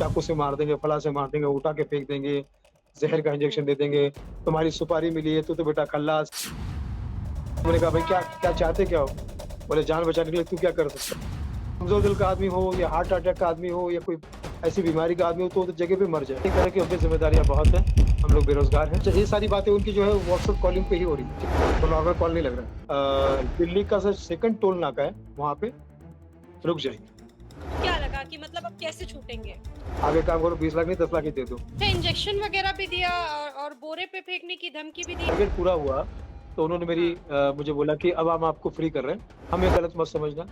चाकू से मार देंगे, फला से मार देंगे, उठा के फेंक देंगे, ज़हर का इंजेक्शन दे देंगे, तुम्हारी सुपारी मिली है, तू तो बेटा खल्लास। मैंने कहा भाई क्या क्या चाहते क्या हो? बोले जान बचाने के लिए तू क्या कर सकता है? कमज़ोर दिल का आदमी हो या हार्ट अटैक का आदमी हो या कोई ऐसी बीमारी का आदमी हो तो जगह पे मर जाए। इस तरह की अपनी ज़िम्मेदारियाँ बहुत हैं, हम लोग बेरोज़गार हैं। ये सारी बातें उनकी जो है व्हाट्सएप कॉलिंग पे ही हो रही है, तो नॉर्मल कॉल नहीं लग रहा है। दिल्ली का सर सेकंड टोल नाका है, वहाँ पे रुक जाएंगे। क्या लगा कि मतलब अब कैसे छूटेंगे? आप एक काम करो 20 लाख नहीं 10 लाख ही दे दो। अच्छा, इंजेक्शन वगैरह भी दिया और बोरे पे फेंकने की धमकी भी दी? टारगेट पूरा हुआ तो उन्होंने मुझे बोला कि अब हम आपको फ्री कर रहे हैं। हमें गलत मत समझना,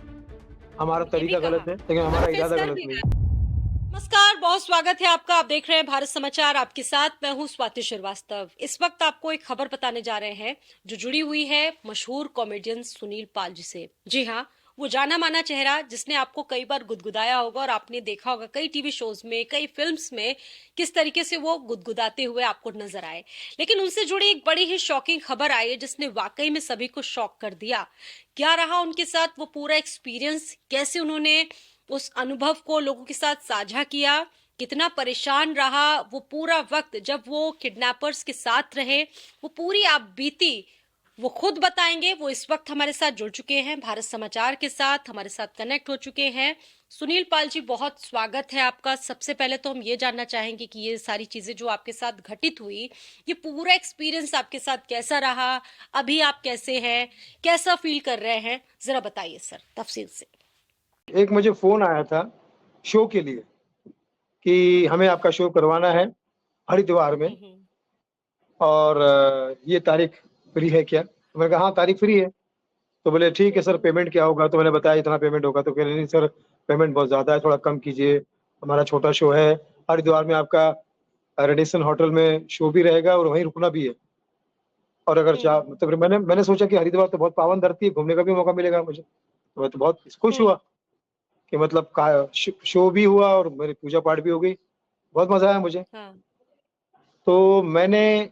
हमारा ये भी तरीका गलत कहा। है लेकिन हमारा सरफेस इरादा कर गलत भी नहीं। रहा। नमस्कार, बहुत स्वागत है आपका। आप देख रहे हैं भारत समाचार, आपके साथ मैं हूं स्वाति श्रीवास्तव। इस वक्त आपको एक खबर बताने जा रहे हैं जो जुड़ी हुई है मशहूर कॉमेडियन सुनील पाल जी से। जी हाँ, वो जाना माना चेहरा जिसने आपको कई बार गुदगुदाया होगा और आपने देखा होगा कई टीवी शोज में, कई फिल्म्स में किस तरीके से वो गुदगुदाते हुए आपको नजर आए। लेकिन उनसे जुड़ी एक बड़ी ही शॉकिंग खबर आई है जिसने वाकई में सभी को शॉक कर दिया। क्या रहा उनके साथ वो पूरा एक्सपीरियंस, कैसे उन्होंने उस अनुभव को लोगों के साथ साझा किया, कितना परेशान रहा वो पूरा वक्त जब वो किडनैपर्स के साथ रहे, वो पूरी आप बीती वो खुद बताएंगे। वो इस वक्त हमारे साथ जुड़ चुके हैं, भारत समाचार के साथ हमारे साथ कनेक्ट हो चुके हैं। सुनील पाल जी, बहुत स्वागत है आपका। सबसे पहले तो हम ये जानना चाहेंगे कि ये सारी चीजें जो आपके साथ घटित हुई, ये पूरा एक्सपीरियंस आपके साथ कैसा रहा, अभी आप कैसे हैं, कैसा फील कर रहे हैं, जरा बताइए सर तफसील से। एक मुझे फोन आया था शो के लिए कि हमें आपका शो करवाना है हरिद्वार में और ये तारीख फ्री है क्या? तो मैंने कहा हाँ तारीख फ्री है। तो बोले ठीक है सर, पेमेंट क्या होगा? तो मैंने बताया इतना पेमेंट होगा। तो कह रहे नहीं सर, पेमेंट बहुत ज़्यादा है, थोड़ा कम कीजिए, हमारा छोटा शो है हरिद्वार में, आपका रेडिसन होटल में शो भी रहेगा और वहीं रुकना भी है। और अगर चाह हम्म। तो फिर मैंने सोचा कि हरिद्वार तो बहुत पावन धरती है, घूमने का भी मौका मिलेगा मुझे। तो मैं तो बहुत खुश हुआ कि मतलब का शो भी हुआ और मेरी पूजा पाठ भी हो गई। बहुत मज़ा आया मुझे। हाँ। तो मैंने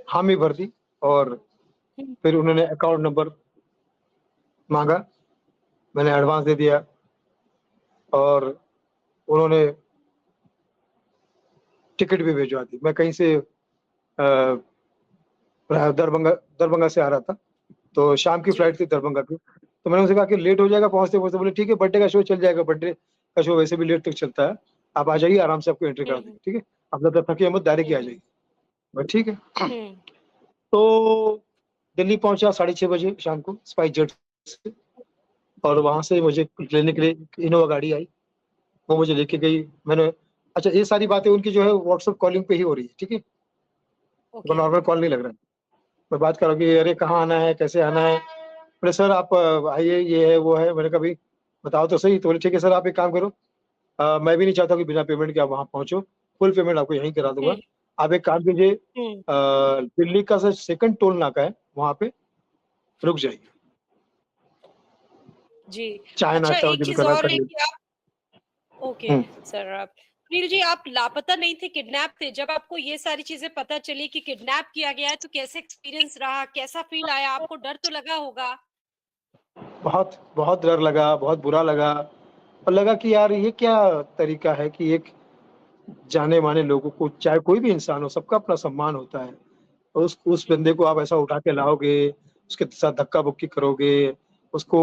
हामी भर दी और हुँ। फिर उन्होंने अकाउंट नंबर माँगा, मैंने एडवांस दे दिया और उन्होंने टिकट भी भिजवा दी। मैं कहीं से दरभंगा दरभंगा से आ रहा था, तो शाम की जी। फ्लाइट थी दरभंगा की। तो मैंने उनसे कहा कि लेट हो जाएगा पहुँचते-पहुँचते? बोले ठीक है, बर्थडे का शो चल जाएगा, बर्थडे का शो वैसे भी लेट तक चलता है। आप आ जाइए, आराम से आपको एंट्री हुँ, करा देंगे, हुँ। ठीक है? आप ज़्यादा थकिए मत, डायरेक्ट ही हुँ, आ हुँ। जाइए। मैं ठीक है। हुँ। तो दिल्ली पहुँचा 6:30 बजे शाम को स्पाइस जेट से और जी। वहाँ से मुझे लेने के लिए इनोवा गाड़ी आई, वो मुझे लेके गई। मैंने अच्छा ये सारी बातें उनकी जो है व्हाट्सएप कॉलिंग पे ही हो रही है, ठीक है? तो ओके। नॉर्मल कॉल नहीं लग रहा है। मैं बात कर रहा हूँ कि अरे कहाँ आना है, कैसे आना है? बोले सर आप आइए, ये है, वो है। मैंने कहा भई बताओ तो सही। तो बोले ठीक है सर, आप एक काम करो, मैं भी नहीं चाहता कि बिना पेमेंट के आप वहाँ पहुँचो, फुल पेमेंट आपको यहीं करा दूँगा। हुँ, आप एक काम कीजिए, हुँ। दिल्ली का सर सेकंड टोल नाका है, वहाँ पे रुक जाइए। जी। चाय अच्छा, नाश्ता एक वगैरह चीज़ करा और कर है लीजिए। कि आप ओके हुँ। सर, आप सुनील जी, आप लापता नहीं थे, किडनैप थे। जब आपको ये सारी चीज़ें पता चली कि किडनैप किया गया है, तो कैसे एक्सपीरियंस रहा? कैसा फ़ील आया? आपको डर तो लगा होगा? बहुत बहुत डर लगा, बहुत बुरा लगा और लगा कि यार ये क्या तरीका है कि एक जाने-माने लोगों को, चाहे कोई भी इंसान हो, सबका अपना सम्मान होता है। उस जी। बंदे को आप ऐसा उठा के लाओगे, उसके साथ धक्का-मुक्की करोगे, उसको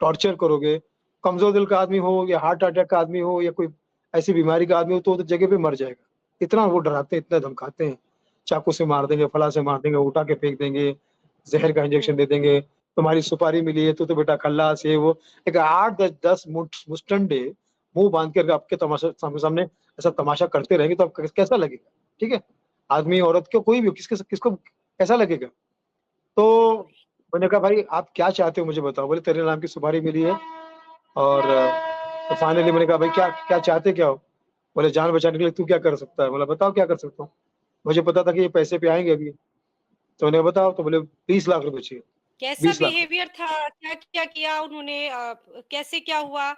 टॉर्चर करोगे। कमज़ोर दिल का आदमी हो या हार्ट अटैक का आदमी हो या कोई ऐसी बीमारी का आदमी हो तो वो तो जगह पे मर जाएगा। इतना वो डराते हैं, इतना धमकाते हैं। चाकू से मार देंगे, फला से मार देंगे, उठा के फेंक देंगे, ज़हर का इंजेक्शन हुँ। दे देंगे, तुम्हारी सुपारी मिली है, तू तो बेटा खल्लास ये वो। एक 8 द 10 मुस्टंडे मुँह बाँध के अगर आपके तमाशा सामने ऐसा तमाशा करते रहेंगे तो आपको कैसा लगेगा? ठीक है? आदमी, औरत को, कोई भी हो, किसको कैसा लगेगा? तो बिल्कुल। मैंने कहा भाई आप क्या चाहते हो मुझे बताओ? बोले तेरे नाम की सुपारी मिली है और तो फाइनली मैंने कहा भाई क्या क्या चाहते क्या हो? बोले जान बचाने के लिए तू क्या कर सकता है? बोला बताओ क्या कर सकता हूँ? मुझे पता था कि ये पैसे पे आएँगे अभी। तो मैंने कहा बताओ? तो बोले 20 लाख रुपए चाहिए, कैसा 20 लाख रुपए। बिहेवियर था? क्या-क्या किया उन्होंने? कैसे क्या हुआ?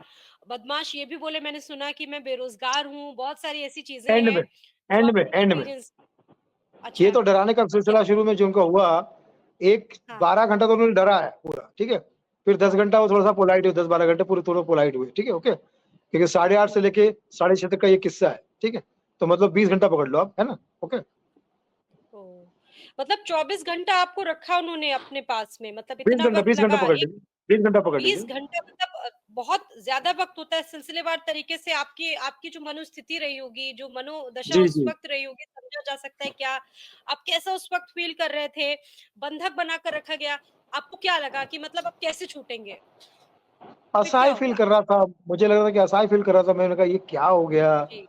बदमाश ये भी बोले, मैंने सुना कि मैं बेरोज़गार हूँ, बहुत सारी ऐसी चीज़ें एंड हैं में जो एंड में आपने एंड में एक्सपीरियंस। ये अच्छा। तो डराने का क्या? सिलसिला शुरू में जो उनका हुआ, एक हाँ। 12 घंटा तो उन्होंने डरा है पूरा, ठीक है? फिर 10 ओह! घंटा वो थोड़ा-सा पोलाइट हुए, 10-12 घंटे पूरे थोड़ा पोलाइट हुए, ठीक है? ओके? क्योंकि 8:30 से लेके 6:30 तक का ये किस्सा है, ठीक है? तो मतलब 20 घंटा पकड़ लो आप, है ना? ओके? ओह! मतलब 24 घंटा आपको रखा उन्होंने अपने पास में, मतलब 20 इतना घंटा वक़्त 20 घंटा लगा। पकड़ लीजिए, 20 घंटा पकड़ 20 लीजिए। घंटा मतलब बहुत ज़्यादा वक़्त होता है, सिलसिलेवार तरीके से आपकी आपकी जो मनोस्थिति रही होगी, जो मनोदशा जी, उस जी। वक़्त रही होगी, समझा जा सकता है क्या आप कैसा उस वक़्त फ़ील कर रहे थे? बंधक बनाकर रखा गया, आपको क्या लगा कि मतलब अब कैसे छूटेंगे? फिर क्या असहाय फ़ील हुआ? कर रहा था, मुझे लग रहा था कि असहाय फ़ील कर रहा था, मैंने कहा ये क्या हो गया? जी।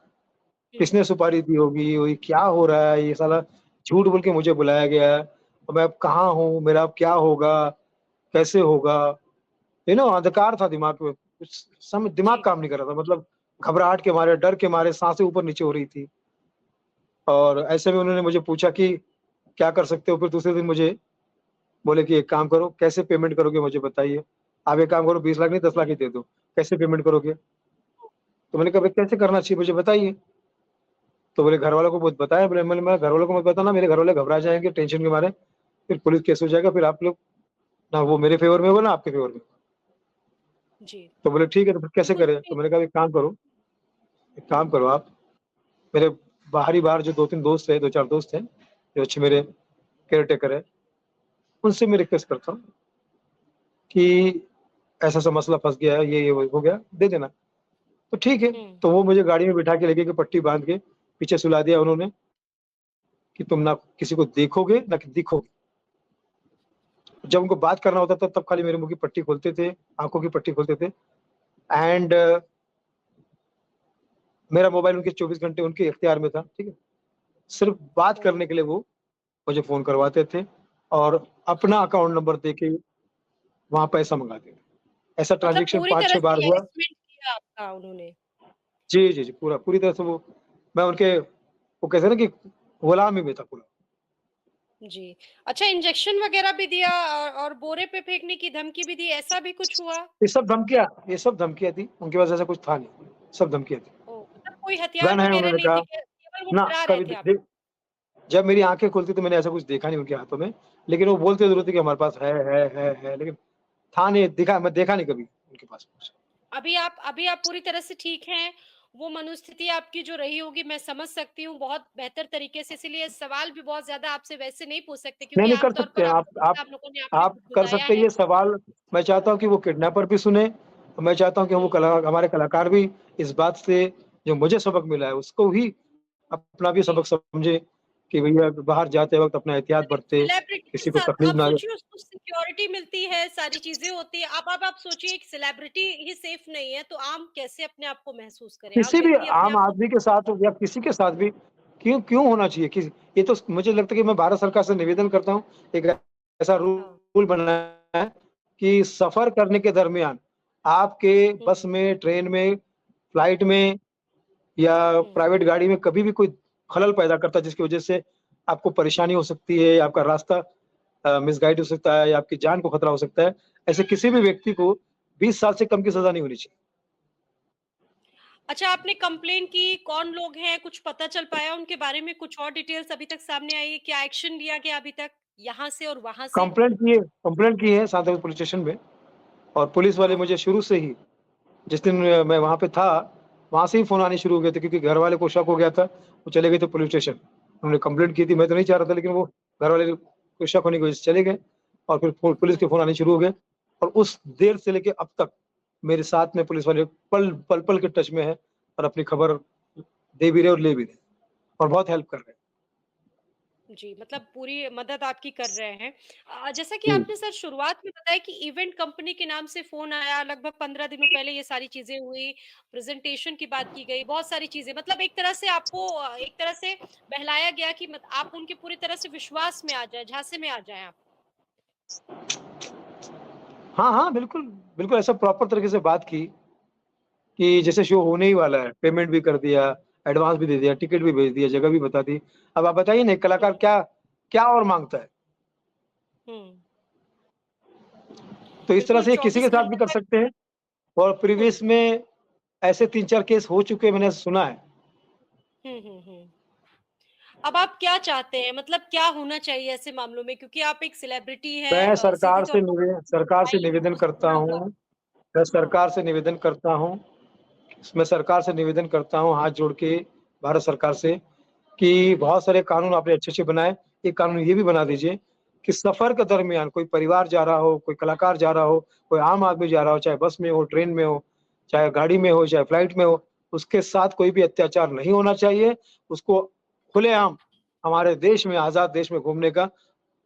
किसने हुँ, सुपारी दी होगी? और ये क्या हो रहा है? ये साला झूठ बोल के मुझे बुलाया गया है और मैं अब कहाँ हूँ? मेरा अब क्या होगा? कैसे होगा? अंधकार था दिमाग में, कुछ दिमाग जी। काम नहीं कर रहा था, मतलब घबराहट के मारे, डर के मारे साँसें ऊपर-नीचे हो रही थी। और ऐसे में उन्होंने मुझे पूछा कि क्या कर सकते हो? फिर दूसरे दिन मुझे बोले कि एक काम करो, कैसे पेमेंट करोगे मुझे बताइए? आप एक काम करो 20 लाख नहीं 10 लाख हुँ, ही दे दो, कैसे पेमेंट करोगे? तो मैंने कहा भाई कैसे करना चाहिए मुझे बताइए? तो बोले घरवालों को मत बताया, बोले मैं घरवालों को मत बताना, मेरे घरवाले घबरा जाएँगे टेंशन के मारे, फिर पुलिस केस हो जाएगा, फिर आप लोग ना वो मेरे फ़ेवर में होगा ना आपके फ़ेवर में। जी। तो बोले ठीक है, तो फिर कैसे बिल्कुल करें? तो सही। मैंने कहा एक काम करो आप, मेरे बाहर जो 2-3 दोस्त हैं, 2-4 दोस्त हैं, जो अच्छे मेरे केयरटेकर हैं, उनसे मैं रिक्वेस्ट करता हूँ कि ऐसा-ऐसा मसला फँस गया है, ये हो गया, दे देना। तो ठीक है, हुँ, तो वो मुझे गाड़ी में बिठा के ले गए कि पट्टी बाँध के पीछे सुला दिया उन्होंने कि तुम ना किसी को देखोगे, ना कि दिखोगे। जब उनको बात करना होता था तब खाली मेरे मुँह की पट्टी खोलते थे, आँखों की पट्टी खोलते थे एंड मेरा मोबाइल उनके 24 घंटे उनके इख्तियार में था, ठीक है? सिर्फ़ बात हुँ। करने के लिए वो मुझे फ़ोन करवाते थे और अपना अकाउंट नंबर देके वहाँ पैसा मँगाते थे। ऐसा मतलब ट्रांज़ैक्शन पूरी तरह 5-6 बार से हुआ। हैरेसमेंट किया आपका उन्होंने। जी, जी, जी, पूरी तरह से वो मैं उनके वो कहते हैं ना कि गुलाम ही में था पूरा। जी। अच्छा, इंजेक्शन वग़ैरह भी दिया और बोरे पे फेंकने की धमकी भी दी, ऐसा भी कुछ हुआ? ये सब धमकियाँ थी, उनके पास ऐसा कुछ था नहीं, सब धमकियाँ थी। ओह! मतलब कोई हथियार गन है वग़ैरह उन्होंने नहीं कहा थे, केवल वो ना डरा रहे कभी थे दे आपको? जब मेरी आँखें खुलती तो मैंने ऐसा कुछ देखा नहीं उनके हाथों में, लेकिन वो बोलते ज़रूर थे हुँ। कि हमारे पास है, लेकिन था नहीं, मैं देखा नहीं कभी उनके पास कुछ। अभी आप पूरी तरह से ठीक हैं? वो मनोस्थिति आपकी जो रही होगी मैं समझ सकती हूँ बहुत बेहतर तरीके से, इसीलिए सवाल भी बहुत ज़्यादा आपसे वैसे नहीं पूछ सकते नहीं, क्योंकि नहीं आम कर तौर सकते पर हैं आप लोगों ने आपने आप खुद कर बताया सकते हैं है। ये सवाल। मैं चाहता हूँ कि वो किडनैपर भी सुने और मैं चाहता हूँ कि वो हुँ, हमारे कलाकार भी इस बात से जो मुझे सबक मिला है उसको ही अपना भी जी। सबक समझे कि भैया बाहर जाते वक़्त अपना एहतियात मतलब एक बरते, सेलिब्रिटी के किसी को साथ तकलीफ आप ना दे। सोचिए उसको सिक्योरिटी मिलती है, सारी चीज़ें होती हैं। अब आप सोचिए एक सेलिब्रिटी ही सेफ नहीं है, तो आम कैसे अपने आप को महसूस करें? आम किसी भी व्यक्ति अपने आम आप को आदमी के साथ हो या किसी के साथ भी क्यों क्यों होना चाहिए? ये तो मुझे लगता है कि मैं भारत सरकार से निवेदन करता हूँ, एक ऐसा हाँ। रूल बनाया है कि सफ़र करने के दरमियान आपके हुँ, बस में, ट्रेन में, फ्लाइट में या हुँ। प्राइवेट गाड़ी में कभी भी कोई खलल पैदा करता है जिसकी वज़ह से आपको परेशानी हो सकती है, या आपका रास्ता मिसगाइड हो सकता है या आपकी जान को खतरा हो सकता है। ऐसे किसी भी व्यक्ति को 20 साल से कम की हुँ। सज़ा नहीं होनी चाहिए। अच्छा, आपने कंप्लेन की, कौन लोग हैं, कुछ पता चल पाया उनके बारे में? कुछ और डिटेल्स अभी तक सामने आई है? क्या एक्शन लिया गया अभी तक, यहाँ से और वहाँ से? कंप्लेंट की है सांतगंज पुलिस स्टेशन में और पुलिस वाले हाँ। मुझे शुरू से ही जिस दिन मैं वहाँ पे था, वहाँ से ही फ़ोन आने शुरू हो गए थे क्योंकि घरवाले को शक हो गया था, वो चले गए थे पुलिस स्टेशन। उन्होंने कंप्लेंट की थी, मैं तो नहीं चाह रहा था लेकिन वो घरवाले को शक होने की वजह से चले गए और फिर पुलिस के हुँ। फ़ोन आने शुरू हो गए और उस देर से लेके अब तक मेरे साथ में पुलिस वाले पल-पल के टच में हैं और अपनी खबर दे भी रहे हैं और ले भी रहे हैं और बहुत हेल्प कर रहे हैं। जी, मतलब पूरी मदद आपकी कर रहे हैं। जैसा कि जी। आपने सर शुरुआत में बताया कि इवेंट कंपनी के नाम से फ़ोन आया, लगभग 15 दिनों पहले ये सारी चीज़ें हुई, प्रेज़ेंटेशन की बात की गई, बहुत सारी चीज़ें मतलब एक तरह से आपको एक तरह से बहलाया गया कि मत आप उनके पूरी तरह से विश्वास में आ जाएँ, झांसे में आ जाएँ आप। हाँ, हाँ, बिल्कुल, बिल्कुल ऐसा प्रॉपर तरीके से बात की कि जैसे शो होने ही वाला है, पेमेंट भी कर दिया, एडवांस भी दे दिया, टिकट भी भेज दिया, जगह भी बता दी। अब आप बताइए ना एक हुँ, कलाकार क्या क्या और माँगता है? हुँ। तो इस तरह बिल्कुल से ये किसी 24 के साथ भी घंटे कर तक। सकते हैं और हुँ, प्रीवियस में ऐसे 3-4 केस हो चुके हैं मैंने सुना है। हुँ, हुँ, हुँ। अब आप क्या चाहते हैं? मतलब क्या होना चाहिए ऐसे मामलों में? क्योंकि आप एक सेलिब्रिटी हैं, मैं सीधे तौर पर सरकार से भाई निवेदन कुछ करता सुना हुआ। हूँ मैं हाँ। सरकार से निवेदन करता हूँ मैं सरकार से निवेदन करता हूँ हाथ जोड़ के, भारत सरकार से, कि हुँ, बहुत सारे कानून आपने अच्छे-अच्छे बनाए, एक कानून ये भी बना दीजिए कि सफ़र के दरमियान कोई परिवार जा रहा हो, कोई कलाकार जा रहा हो, कोई आम आदमी जा रहा हो, चाहे बस में हो, ट्रेन में हो, चाहे गाड़ी में हो, चाहे फ्लाइट में हो, उसके साथ कोई भी अत्याचार नहीं होना चाहिए। उसको खुलेआम हमारे देश में, आज़ाद देश में घूमने का,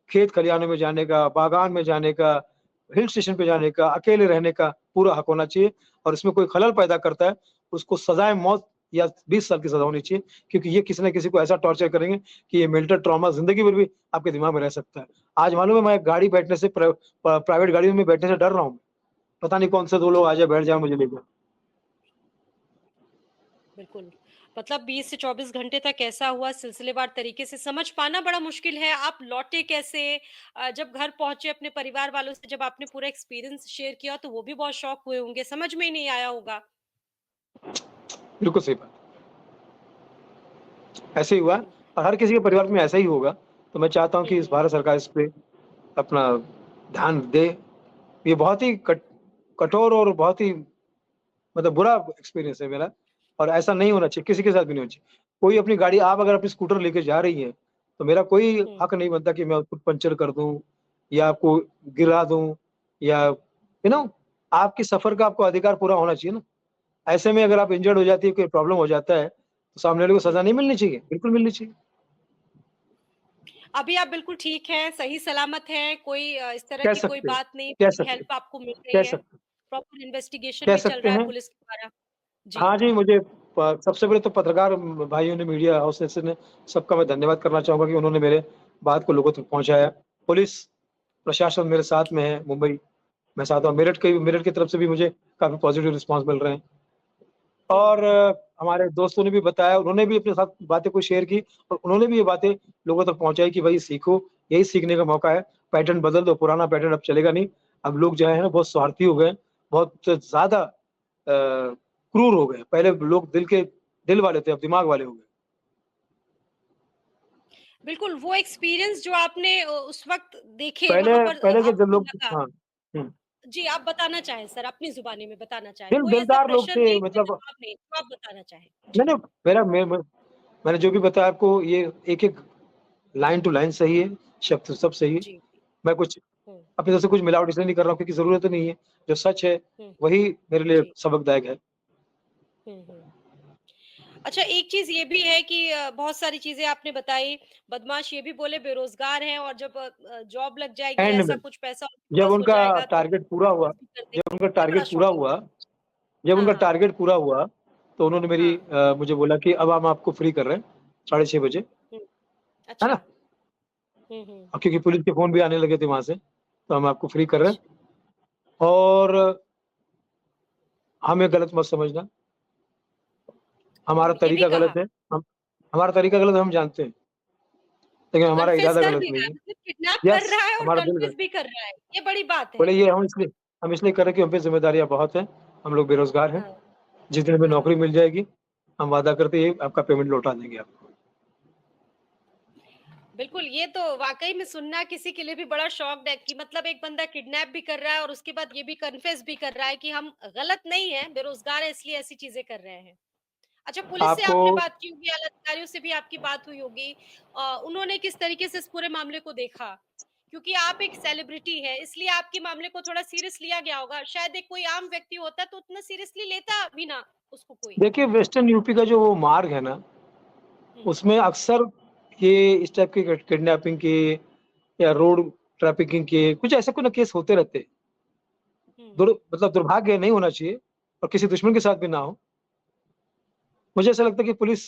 खेत खलिहानों में जाने का, बागान में जाने का, हिल स्टेशन पे जाने का, अकेले रहने का पूरा हक होना चाहिए और इसमें कोई खलल पैदा करता है, उसको सज़ाए मौत या 20 साल की सज़ा होनी चाहिए क्योंकि ये किसी न किसी को ऐसा टॉर्चर करेंगे कि ये मेंटल ट्रॉमा ज़िंदगी भर भी आपके दिमाग में रह सकता है। आज मालूम है मैं गाड़ी बैठने से प्राइवेट गाड़ियों में बैठने से डर रहा हूँ। पता नहीं कौन से 2 लोग जी, आ जाए, बैठ जाए मुझे लेकर। बिल्कुल। मतलब 20 से 24 घंटे तक ऐसा हुआ सिलसिलेवार तरीके से समझ पाना बड़ा मुश्किल है। आप लौटे कैसे? जब घर पहुँचे अपने परिवार वालों से जब आपने पूरा एक्सपीरियंस शेयर किया तो वो भी बहुत शॉक हुए होंगे, समझ में ही नहीं आया होगा। बिल्कुल सही बात। ऐसे ही हुआ बिल्कुल। और हर किसी के परिवार में ऐसा ही होगा। तो मैं चाहता हूँ हुँ, कि इस हुँ। भारत सरकार इस पे अपना ध्यान दे। ये बहुत ही कठोर और बहुत ही मतलब बुरा एक्सपीरियंस है मेरा और ऐसा नहीं होना चाहिए, किसी के साथ भी नहीं होना चाहिए। कोई अपनी गाड़ी आप अगर अपनी स्कूटर लेके जा रही हैं, तो मेरा कोई हुँ। हक नहीं बनता कि मैं उसको पंचर कर दूँ या आपको गिरा दूँ या आपके सफ़र का आपको अधिकार पूरा होना चाहिए ना। ऐसे में अगर आप इंजर्ड हो जाती है, कोई प्रॉब्लम हो जाता है, तो सामने वाले को हुँ, सज़ा नहीं हुँ। मिलनी चाहिए? बिल्कुल मिलनी चाहिए। अभी आप बिल्कुल ठीक हैं, सही सलामत हैं, कोई इस तरह कह की कोई सकते हैं, बात नहीं, कह पूरी सकते हैं, हेल्प आपको मिल कह रही है। सकते हैं, प्रॉपर इन्वेस्टिगेशन कह भी चल सकते रहा है हैं। पुलिस के द्वारा। जी। हाँ जी, मुझे सबसे पहले तो पत्रकार भाइयों ने, मीडिया हाउसेस ने, सबका मैं धन्यवाद करना चाहूँगा कि उन्होंने मेरे बात को लोगों तक पहुँचाया। पुलिस प्रशासन मेरे साथ में है, मुंबई मैं साथ हूँ। मेरठ की तरफ से भी मुझे काफ़ी पॉज़िटिव रिस्पॉन्स मिल रहे हैं हुँ, और हमारे दोस्तों ने भी बताया, उन्होंने भी अपने साथ बातें कुछ शेयर की और उन्होंने भी ये बातें लोगों तक पहुँचाई कि भई सीखो, यही सीखने का मौका है। पैटर्न बदल दो, पुराना पैटर्न अब चलेगा नहीं। अब लोग जो है ना बहुत स्वार्थी हो गए, बहुत ज़्यादा क्रूर हो गए। पहले लोग दिल वाले थे, अब दिमाग वाले हो गए। बिल्कुल वो एक्सपीरियंस जो आपने उस वक़्त देखे पहले वहाँ पर पहले के जब आपको लोग लगा। हाँ, हुँ। जी, आप बताना चाहें सर, अपनी ज़ुबानी में बताना चाहें। कोई ऐसा दिलदार लोग प्रेशर थे नहीं, कोई मतलब दबाव नहीं, जो आप बताना चाहें। नहीं, जी। नहीं मेरा मैंने जो भी बताया आपको ये एक-एक लाइन टू लाइन सही है, शब्द सब सही है। जी, जी। मैं कुछ हुँ, अपनी तरफ से कुछ मिलावट इसलिए नहीं कर रहा हूँ क्योंकि ज़रूरत नहीं है। जो सच है, हुँ, वही मेरे लिए जी। सबकदायक है। हुँ, हुँ। अच्छा एक चीज़ ये भी है कि बहुत सारी चीज़ें आपने बताई, बदमाश ये भी बोले बेरोज़गार हैं और जब जॉब लग जाएगी, एंड ऐसा में कुछ पैसा उनके जब पास हो उनका जाएगा तो टारगेट पूरा हुआ केस भी कर जब देंगे। उनका ये बड़ा टारगेट पूरा शॉकिंग हुआ था। जब हाँ, उनका हाँ। टारगेट पूरा हुआ, तो उन्होंने हाँ। मुझे बोला कि अब हम आपको फ्री कर रहे हैं, साढ़े 6 बजे, हुँ, है अच्छा। ना? हुँ, हुँ। क्योंकि पुलिस के फ़ोन भी आने लगे थे वहाँ से, तो हम आपको फ्री कर रहे हैं अच्छा। और हमें गलत मत समझना, हमारा बिल्कुल, ये भी तरीका गलत कहा। है, हम हमारा तरीका गलत है हम जानते हैं, लेकिन हमारा कन्फेस इरादा कर गलत भी रहा नहीं है, है। मतलब किडनैप कर यस, रहा है और हमारा दिल कन्फेस गलत भी कर रहा है। ये बड़ी बात है। बोले ये हम इसलिए कर रहे हैं कि हम पे ज़िम्मेदारियाँ बहुत हैं, हम लोग बेरोज़गार हैं, हाँ, जिस दिन हमें हाँ। नौकरी मिल जाएगी, हम वादा करते हैं आपका पेमेंट लौटा देंगे आपको। बिल्कुल, ये तो वाक़ई में सुनना किसी के लिए भी बड़ा शॉक्ड है कि मतलब एक बंदा किडनैप भी कर रहा है और उसके बाद ये भी कन्फेस भी कर रहा है कि हम गलत नहीं हैं, बेरोज़गार हैं इसलिए ऐसी चीज़ें कर रहे हैं। अच्छा पुलिस से आपको आपने बात की होगी, आला अधिकारियों से भी आपकी बात हुई होगी। उन्होंने किस तरीके से इस पूरे मामले को देखा? क्योंकि आप एक सेलिब्रिटी हैं, इसलिए आपके मामले को थोड़ा सीरियस लिया गया होगा। शायद एक कोई आम व्यक्ति होता तो उतना सीरियसली लेता भी ना उसको कोई। देखिए वेस्टर्न यूपी का जो वो मार्ग है ना, हुँ, उसमें अक्सर ये इस टाइप के किडनैपिंग के या रोड ट्रैफिकिंग के कुछ ऐसे कोई ना केस होते रहते हैं। हुँ। मतलब दुर्भाग्य नहीं होना चाहिए और किसी दुश्मन के साथ भी ना हो। मुझे ऐसा लगता है कि पुलिस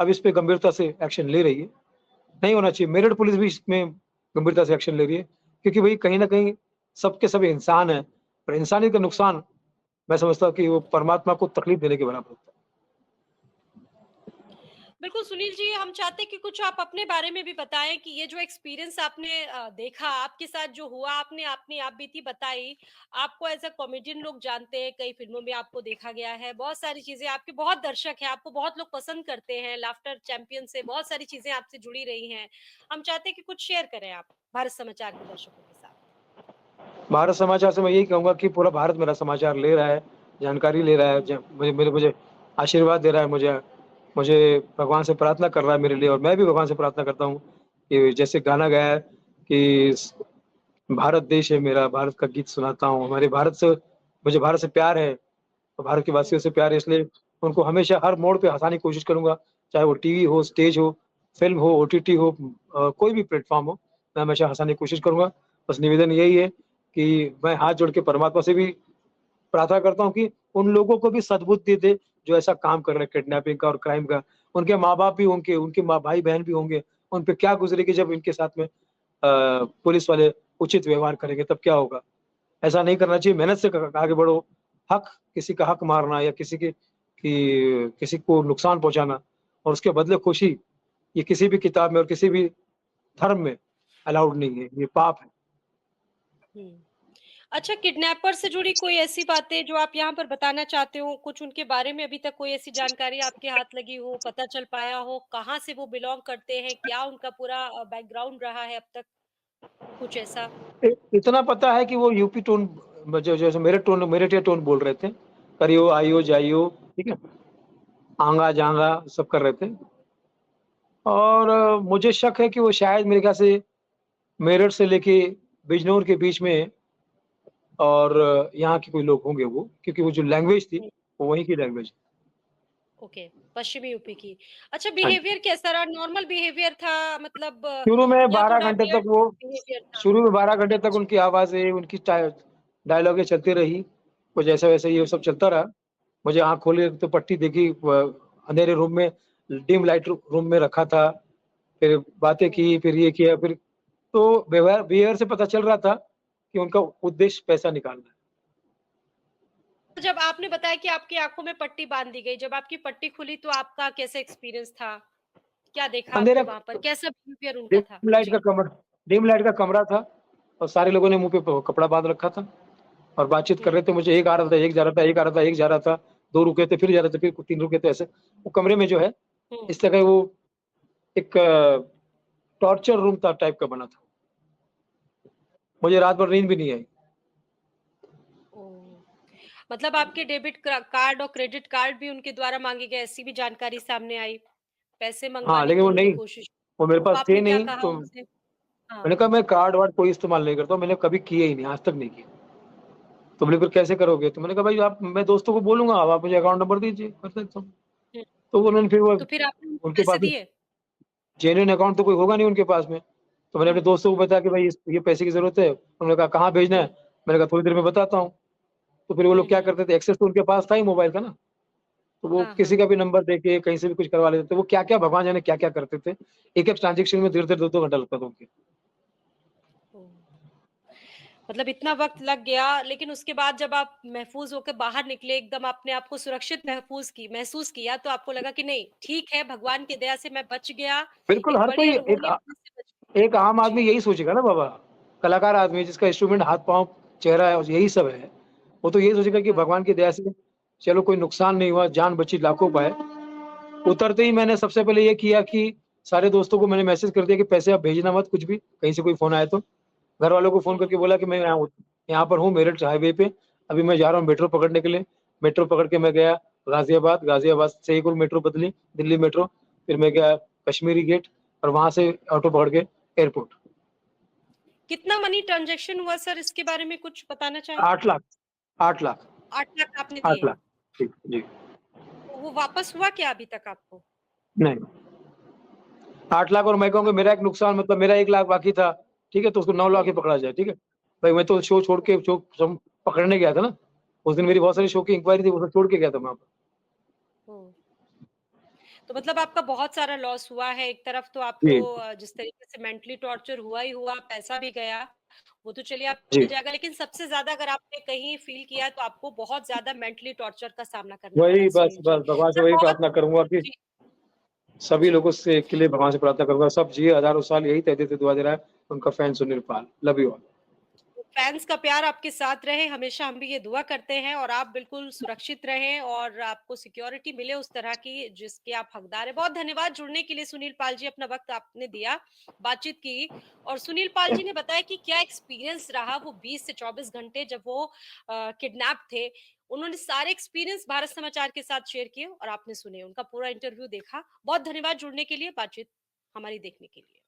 अब इस पे गंभीरता से एक्शन ले रही है। नहीं होना चाहिए, मेरठ पुलिस भी इसमें गंभीरता से एक्शन ले रही है, क्योंकि भई कहीं न कहीं सबके सब इंसान हैं और इंसानियत का हुँ। नुकसान मैं समझता हूँ कि वो परमात्मा को तकलीफ देने के बराबर होता है। बिल्कुल सुनील जी, हम चाहते हैं कि कुछ आप अपने बारे में भी बताएँ कि ये जो एक्सपीरियंस आपने देखा, आपके साथ जो हुआ, आपने अपनी आप बीती बताई। आपको एज़ अ कॉमेडियन लोग जानते हैं, कई फ़िल्मों में आपको देखा गया है, बहुत सारी चीज़ें आपके बहुत दर्शक हैं, आपको बहुत लोग पसंद करते हैं, लाफ्टर चैंपियन से बहुत सारी चीज़ें आपसे जुड़ी रही हैं। हम चाहते हैं कि कुछ शेयर करें आप, भारत समाचार के दर्शकों के साथ। भारत समाचार से मैं यही कहूँगा कि पूरा भारत मेरा समाचार ले रहा है। जानकारी ले रहा है, हम्म, मुझे आशीर्वाद दे रहा है, मुझे मुझे भगवान से प्रार्थना कर रहा है मेरे लिए, और मैं भी भगवान से प्रार्थना करता हूँ कि जैसे गाना गाया है कि भारत देश है मेरा, भारत का गीत सुनाता हूँ। हमारे भारत से मुझे भारत से प्यार है, और भारत के वासियों हम्म, से प्यार है, इसलिए उनको हमेशा हर मोड़ पे हँसाने की कोशिश करूँगा। चाहे वो टीवी हो, स्टेज हो, फ़िल्म हो, ओटीटी हो, कोई भी प्लेटफ़ॉर्म हो, मैं हमेशा हँसाने की कोशिश करूँगा। बस निवेदन यही है कि मैं हाथ जोड़ के परमात्मा से भी प्रार्थना करता हूँ कि उन लोगों को भी सद्बुद्धि दे, जो ऐसा काम कर रहे हैं किडनैपिंग का और क्राइम का। उनके माँ-बाप भी होंगे, उनके माँ भाई-बहन भी होंगे, उन पे क्या गुज़रेगी जब इनके साथ में पुलिस वाले उचित व्यवहार करेंगे, तब क्या होगा? ऐसा नहीं करना चाहिए, मेहनत से क आगे बढ़ो। हक किसी का हक मारना या किसी को नुकसान पहुँचाना और उसके बदले खुशी, ये किसी भी किताब में और किसी भी धर्म में अलाउड नहीं है, ये पाप है। हम्म। अच्छा, किडनैपर से जुड़ी कोई ऐसी बातें जो आप यहाँ पर बताना चाहते हो, कुछ उनके बारे में अभी तक कोई ऐसी जानकारी आपके हाथ लगी हो, पता चल पाया हो, कहाँ से वो बिलॉन्ग करते हैं, क्या उनका पूरा बैकग्राउंड रहा है अब तक, कुछ ऐसा? इतना पता है कि वो यूपी टोन जो जैसे मेरठिया टोन बोल रहे थे। करियो, आइयो, हम्म, जाइयो, ठीक है? आंगा-जांगा सब कर रहे थे और मुझे शक है कि वो शायद मेरे ख्याल से मेरठ से लेके बिजनौर के बीच में और यहाँ के कोई लोग होंगे वो, क्योंकि वो जो लैंग्वेज थी, हम्म, वो वहीं की लैंग्वेज। ओके, पश्चिमी यूपी की। अच्छा, हाँ जी। बिहेवियर कैसा रहा? नॉर्मल बिहेवियर था, मतलब शुरू में या 12 थोड़ा घंटे तक वियर्ड वो बिहेवियर था? शुरू में 12 घंटे तक अच्छा। उनकी आवाज़ें, उनकी डायलॉगें चलती रही। कुछ ऐसा-वैसा ये सब हम्म, चलता रहा। मुझे आँख खोली तो पट्टी देखी, अंधेरे रूम में डिम लाइट रूम में रखा था। फिर बातें हम्म। की, फिर ये किया, फिर तो बिहेवियर से पता चल रहा था कि उनका उद्देश्य पैसा निकालना है। जब आपने बताया कि आपकी आँखों में पट्टी बाँध दी गई, जब आपकी पट्टी खुली तो आपका कैसा एक्सपीरियंस था? क्या देखा आपने अंधेरा वहाँ पर? कैसा बिहेवियर उनका था? डिम लाइट का जी। कमरा डिम लाइट का कमरा था और सारे लोगों ने मुँह पे प कपड़ा बाँध रखा था और बातचीत कर रहे हुँ, थे। मुझे एक आ रहा था, एक जा रहा था, एक आ रहा था, एक जा रहा था, 2 रुके थे, फिर जा रहे थे, फिर 3 रुके थे ऐसे। वो कमरे में जो है, हुँ। इस तरह वो एक टॉर्चर रूम था टाइप का बना था। मुझे रात भर नींद भी नहीं आई। ओह! मतलब आपके डेबिट कार्ड और क्रेडिट कार्ड भी उनके द्वारा माँगे गए, ऐसी भी जानकारी सामने आई? पैसे हाँ, मँगवाने लेकिन की वो उन्होंने नहीं, कोशिश वो मेरे तो पास थे आपने क्या नहीं, कहा तो उनसे? मैंने हाँ। कहा मैं कार्ड-वार्ड कोई इस्तेमाल नहीं करता हूँ, मैंने कभी किए ही नहीं, आज तक नहीं किए। तो बोले फिर कैसे करोगे? तो मैंने कहा भाई आप मैं दोस्तों को बोलूँगा, अब आप मुझे अकाउंट नंबर दीजिए, कर देता हूँ। हुँ, तो उन्होंने फिर वो तो फिर आपने उनको उनके पैसे पास में दिए? जेन्युइन अकाउंट तो कोई होगा नहीं उनके पास में। तो मैंने हुँ, अपने दोस्तों को बताया कि भाई ये पैसे की ज़रूरत है। उन्होंने कहा कहाँ भेजना है? हुँ, मैंने कहा थोड़ी देर में बताता हूँ। तो फिर वो हुँ, लोग क्या हुँ। करते थे, एक्सेस तो उनके पास था ही मोबाइल का ना, तो वो हाँ, किसी हाँ। का भी नंबर देके कहीं से भी कुछ करवा लेते थे। वो क्या-क्या भगवान जाने क्या-क्या करते थे। एक-एक ट्रांज़ैक्शन में देर-देर 2-2 घंटा लगता था उनके। ओह! मतलब इतना वक़्त लग गया, लेकिन उसके बाद जब आप महफ़ूज़ होकर बाहर निकले, एकदम अपने आप को सुरक्षित महसूस किया, तो आपको लगा कि नहीं, ठीक है, भगवान की दया से मैं बच गया, बिल्कुल एक हर बड़ी कोई अनहोनी पुलिस से बच एक आम आदमी जी। यही सोचेगा ना बाबा। कलाकार आदमी जिसका इंस्ट्रूमेंट हाथ-पाँव, चेहरा है और यही सब है। वो तो यही सोचेगा कि हाँ। भगवान की दया से चलो कोई नुकसान नहीं हुआ, जान बची लाखों पाए। उतरते ही मैंने सबसे पहले ये किया कि सारे दोस्तों को मैंने मैसेज कर दिया कि पैसे आप भेजना मत कुछ भी, कहीं से कोई फ़ोन आए तो। घरवालों को फ़ोन हुँ, करके बोला कि मैं यहाँ पर हूँ मेरठ हाईवे पे, अभी मैं जा रहा हूँ मेट्रो पकड़ने के लिए। मेट्रो पकड़ के मैं गया गाज़ियाबाद, गाज़ियाबाद से एक और मेट्रो बदली, दिल्ली मेट्रो, फिर मैं गया कश्मीरी गेट और वहाँ से ऑटो पकड़ के एयरपोर्ट। कितना मनी ट्रांज़ैक्शन हुआ सर, इसके बारे में कुछ बताना चाहें? 8 लाख 8 लाख 8 लाख आपने 8 दिए, लाख। जी, जी। तो वो वापस हुआ क्या अभी तक आपको? नहीं, 8 लाख और मैं कहूँगा मेरा एक नुकसान मतलब मेरा 1 लाख बाकी था, ठीक है? तो उसको 9 लाख ही हुँ, पकड़ा जाए, ठीक है? भाई मैं तो शो छोड़ के शो सम पकड़ने गया था ना। उस दिन मेरी बहुत सारी शो की इंक्वायरी थी, वो सब छोड़ के गया था मैं वहाँ पे। हुँ। तो मतलब आपका बहुत सारा लॉस हुआ है। एक तरफ तो आपको जी, जिस तरीके से मेंटली टॉर्चर हुआ ही हुआ, पैसा भी गया, वो तो चलिए आप जी। मिल जाएगा, लेकिन सबसे ज़्यादा अगर आपने कहीं फ़ील किया तो आपको बहुत ज़्यादा मेंटली टॉर्चर का सामना करना पड़ा वही है, बस सुनील जी। बस भगवान से सर वही बहुत प्रार्थना करूँगा कि जी, सभी जी। लोगों से के लिए भगवान से प्रार्थना करूँगा, सब जिए हज़ारों साल यही तहरीर से दुआ दे रहा है, उनका fan Sunil Pal. Love you all. Fans का प्यार आपके साथ रहे, हमेशा हम भी ये दुआ करते हैं और आप बिल्कुल सुरक्षित रहें और आपको सिक्योरिटी मिले उस तरह की जिसके आप हकदार हैं। बहुत धन्यवाद जुड़ने के लिए सुनील पाल जी, अपना वक़्त आपने दिया, बातचीत की और सुनील पाल जी ने बताया कि क्या एक्सपीरियंस रहा वो 20 से 24 घंटे जब वो किडनैप थे। उन्होंने सारे एक्सपीरियंस भारत समाचार के साथ शेयर किए और आपने सुने, उनका पूरा इंटरव्यू देखा। बहुत धन्यवाद जुड़ने के लिए, बातचीत हमारी देखने के लिए।